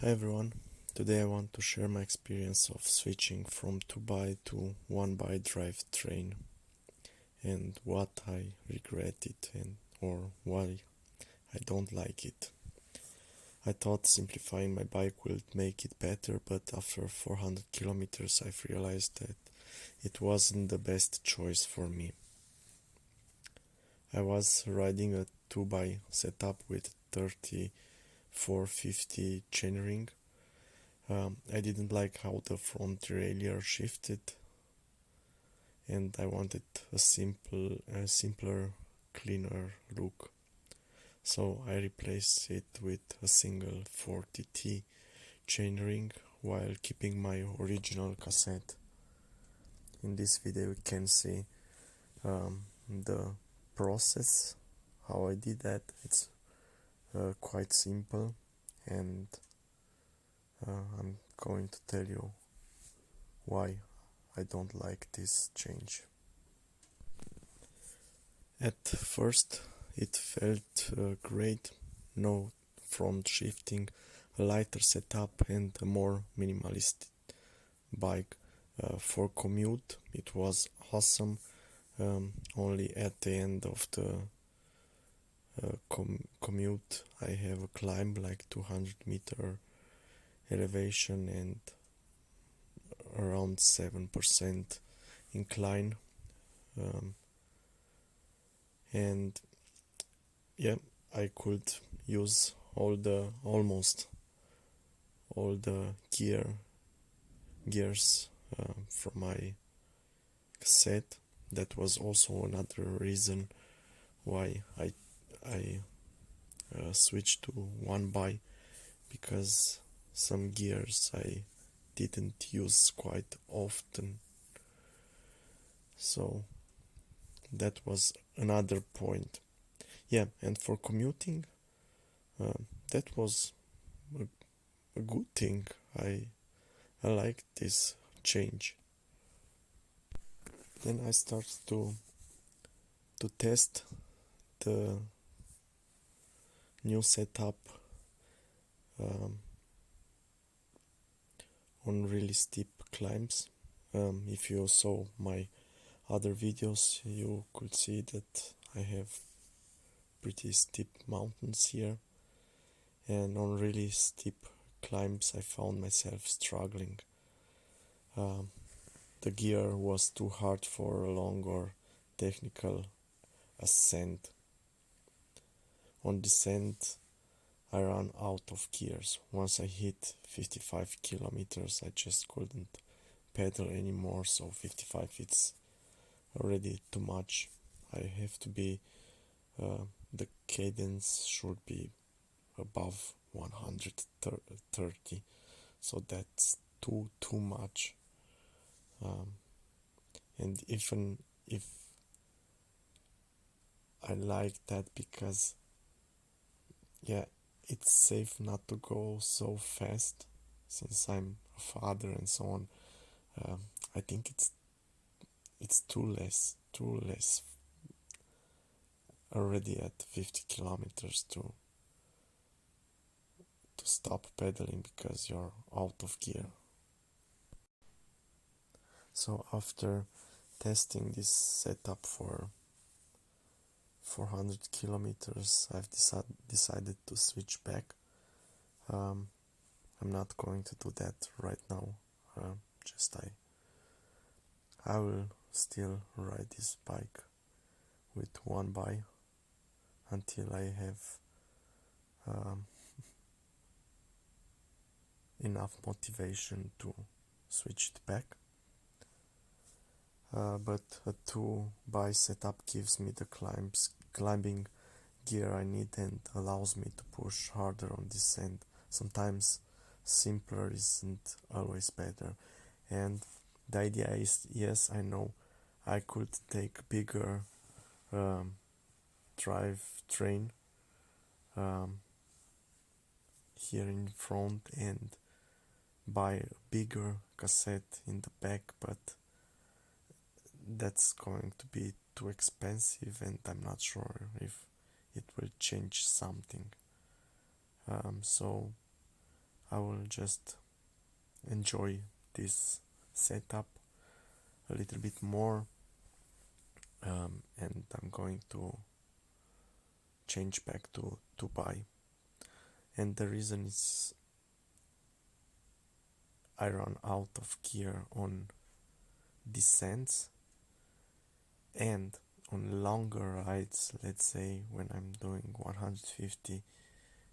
Hi everyone, today I want to share my experience of switching from 2x to 1x drivetrain and what I regret it and or why I don't like it. I thought simplifying my bike would make it better, but after 400 kilometers I've realized that it wasn't the best choice for me. I was riding a 2x setup with 3450 chainring. I didn't like how the front derailleur shifted, and I wanted a simpler, cleaner look. So I replaced it with a single 40T chainring while keeping my original cassette. In this video you can see the process, how I did that. It's quite simple, and I'm going to tell you why I don't like this change. At first it felt great, no front shifting, a lighter setup and a more minimalist bike. For commute it was awesome, only at the end of the commute I have a climb like 200-meter elevation and around 7% incline, and yeah, I could use almost all the gears from my cassette. That was also another reason why I switched to 1x, because some gears I didn't use quite often. So that was another point. Yeah, and for commuting, that was a good thing. I liked this change. Then I started to test the new setup on really steep climbs. If you saw my other videos, you could see that I have pretty steep mountains here, and on really steep climbs I found myself struggling. The gear was too hard for a long or technical ascent. On descent I ran out of gears. Once I hit 55 kilometers I just couldn't pedal anymore, so 55 it's already too much. I have to be the cadence should be above 130, so that's too much. And even if I like that, because yeah, it's safe not to go so fast since I'm a father and so on. I think it's too less already at 50 kilometers to stop pedaling because you're out of gear. So after testing this setup for 400 kilometers I've decided to switch back. I'm not going to do that right now. I will still ride this bike with 1x until I have enough motivation to switch it back. But a 2x setup gives me the climbing gear I need and allows me to push harder on descent. Sometimes simpler isn't always better, and the idea is, yes, I know I could take bigger drivetrain here in front and buy a bigger cassette in the back, but that's going to be too expensive and I'm not sure if it will change something. So I will just enjoy this setup a little bit more, and I'm going to change back to Dubai. And the reason is I run out of gear on descents, and on longer rides, let's say when I'm doing 150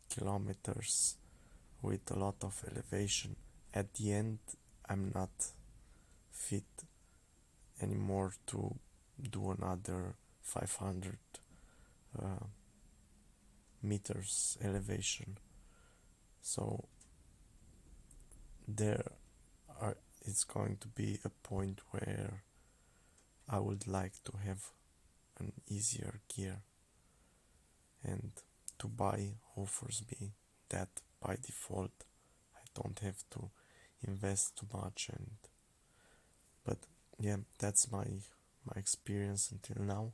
kilometers with a lot of elevation, at the end I'm not fit anymore to do another 500 meters elevation. So it's going to be a point where I would like to have an easier gear, and Dubai offers me that by default. I don't have to invest too much, but yeah, that's my experience until now.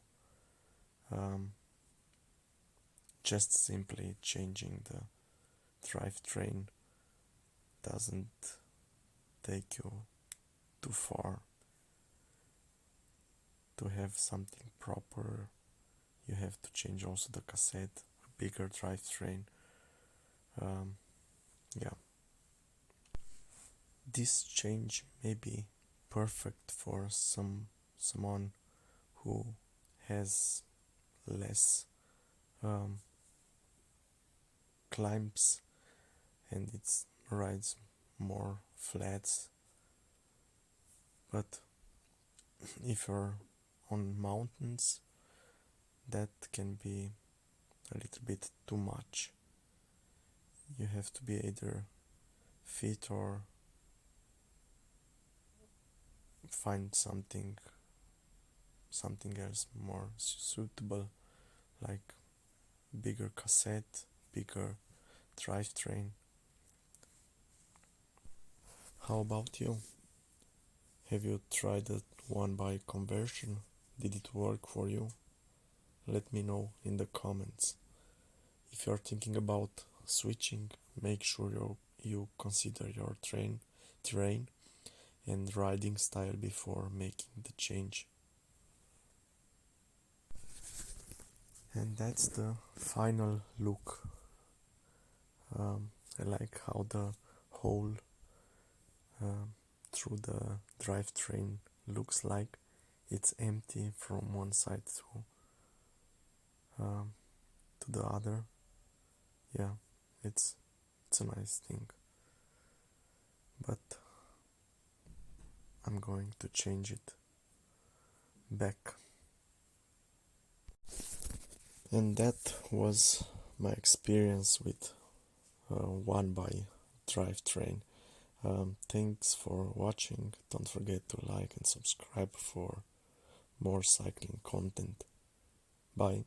Just simply changing the drivetrain doesn't take you too far. To have something proper, you have to change also the cassette, a bigger drivetrain. Yeah, this change may be perfect for someone who has less climbs and it rides more flats. But if you're on mountains, that can be a little bit too much. You have to be either fit or find something else more suitable, like bigger cassette, bigger drivetrain. How about you? Have you tried that one by conversion? Did it work for you? Let me know in the comments. If you're thinking about switching, make sure you consider your terrain and riding style before making the change. And that's the final look. I like how the hole through the drivetrain looks like. It's empty from one side to the other. Yeah, it's a nice thing. But I'm going to change it back. And that was my experience with one by drivetrain. Thanks for watching. Don't forget to like and subscribe for more cycling content. Bye.